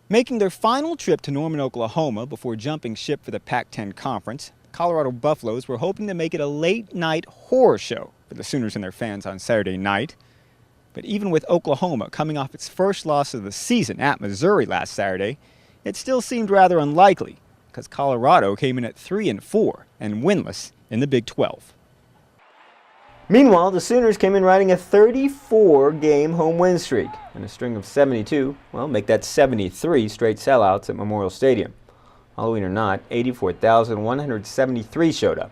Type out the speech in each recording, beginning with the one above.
Making their final trip to Norman, Oklahoma before jumping ship for the Pac-10 Conference, Colorado Buffaloes were hoping to make it a late-night horror show for the Sooners and their fans on Saturday night. But even with Oklahoma coming off its first loss of the season at Missouri last Saturday, it still seemed rather unlikely because Colorado came in at 3-4 and winless in the Big 12. Meanwhile, the Sooners came in riding a 34-game home win streak and a string of 72, make that 73 straight sellouts at Memorial Stadium. Halloween or not, 84,173 showed up,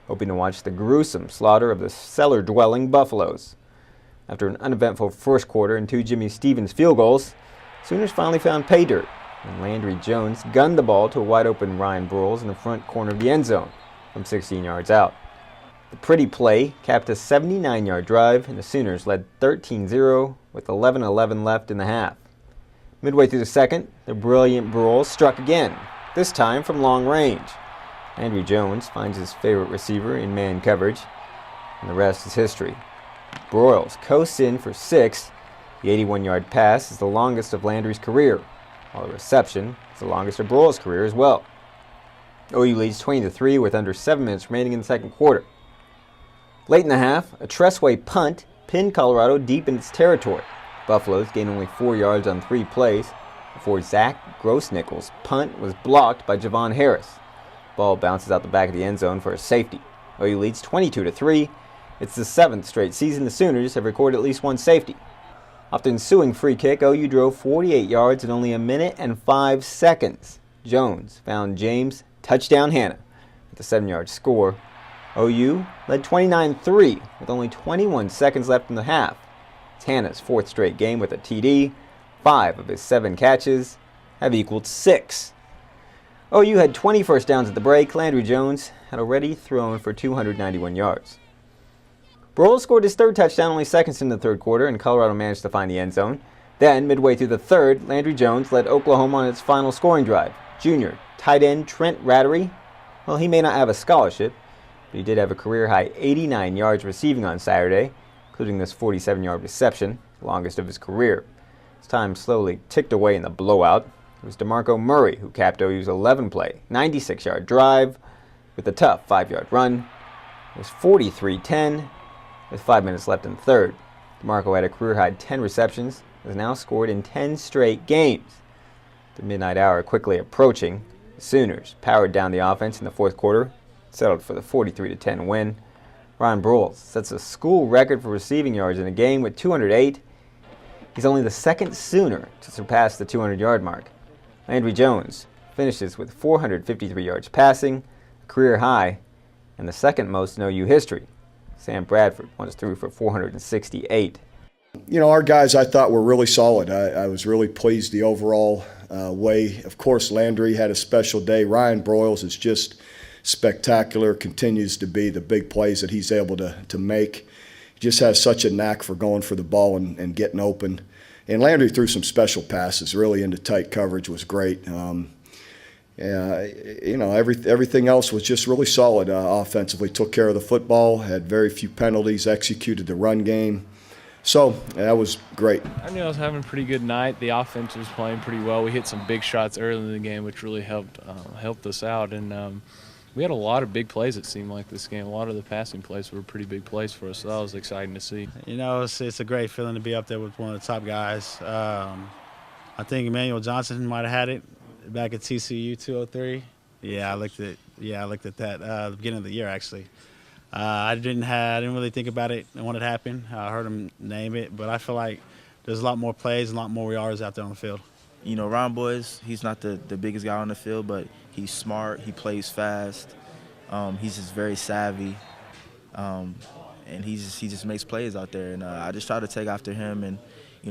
hoping to watch the gruesome slaughter of the cellar-dwelling Buffaloes. After an uneventful first quarter and 2 Jimmy Stevens field goals, Sooners finally found pay dirt when Landry Jones gunned the ball to a wide-open Ryan Broyles in the front corner of the end zone from 16 yards out. The pretty play capped a 79-yard drive, and the Sooners led 13-0 with 11:11 left in the half. Midway through the second, the brilliant Broyles struck again, this time from long range. Landry Jones finds his favorite receiver in man coverage, and the rest is history. Broyles coasts in for 6. The 81-yard pass is the longest of Landry's career, while the reception is the longest of Broyles' career as well. OU leads 20-3 with under 7 minutes remaining in the second quarter. Late in the half, a Tressway punt pinned Colorado deep in its territory. Buffaloes gained only 4 yards on 3 plays before Zach Grossnickel's punt was blocked by Javon Harris. Ball bounces out the back of the end zone for a safety. OU leads 22-3. It's the 7th straight season the Sooners have recorded at least one safety. Off the ensuing free kick, OU drove 48 yards in only a minute and 5 seconds. Jones found James touchdown Hannah with a 7-yard score. OU led 29-3 with only 21 seconds left in the half. It's Hannah's 4th straight game with a TD. 5 of his 7 catches have equaled 6. OU had 20 first downs at the break. Landry Jones had already thrown for 291 yards. Broyles scored his 3rd touchdown only seconds into the third quarter, and Colorado managed to find the end zone. Then, midway through the third, Landry Jones led Oklahoma on its final scoring drive. Junior tight end Trent Rattery, he may not have a scholarship, but he did have a career-high 89 yards receiving on Saturday, including this 47-yard reception, the longest of his career. His time slowly ticked away in the blowout. It was DeMarco Murray who capped OU's 11-play, 96-yard drive with a tough 5-yard run. It was 43-10 with 5 minutes left in the third. DeMarco had a career-high 10 receptions, has now scored in 10 straight games. The midnight hour quickly approaching. The Sooners powered down the offense in the fourth quarter, settled for the 43-10 win. Ryan Broyles sets a school record for receiving yards in a game with 208. He's only the 2nd Sooner to surpass the 200-yard mark. Landry Jones finishes with 453 yards passing, a career high, and the 2nd most in OU history. Sam Bradford once threw for 468. Our guys I thought were really solid. I was really pleased the overall way. Of course, Landry had a special day. Ryan Broyles is just spectacular, continues to be the big plays that he's able to make. He just has such a knack for going for the ball and getting open. And Landry threw some special passes, really into tight coverage, was great. Everything else was just really solid offensively. Took care of the football, had very few penalties, executed the run game. So that was great. I knew I was having a pretty good night. The offense was playing pretty well. We hit some big shots early in the game, which really helped us out. And we had a lot of big plays, it seemed like, this game. A lot of the passing plays were pretty big plays for us, so that was exciting to see. It's a great feeling to be up there with one of the top guys. I think Emmanuel Johnson might have had it back at TCU 203. I looked at that at the beginning of the year, actually. I didn't really think about it and when it happened. I heard him name it, but I feel like there's a lot more plays and a lot more yards out there on the field. Ron Boys, he's not the biggest guy on the field, but he's smart, he plays fast, he's just very savvy, and he just makes plays out there. And I just try to take after him, and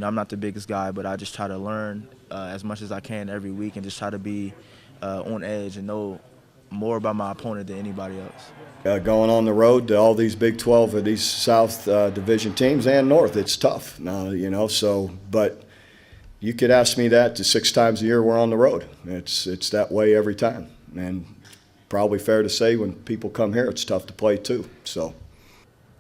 I'm not the biggest guy, but I just try to learn as much as I can every week and just try to be on edge and know more about my opponent than anybody else. Going on the road to all these Big 12 or these South Division teams and North, it's tough, but you could ask me that to 6 times a year we're on the road. It's that way every time. And probably fair to say when people come here, it's tough to play too. So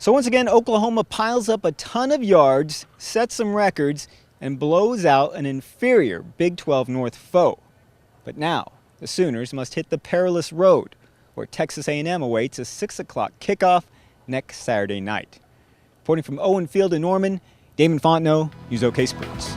once again, Oklahoma piles up a ton of yards, sets some records, and blows out an inferior Big 12 North foe. But now, the Sooners must hit the perilous road, where Texas A&M awaits a 6 o'clock kickoff next Saturday night. Reporting from Owen Field in Norman, Damon Fontenot, News OK Sports.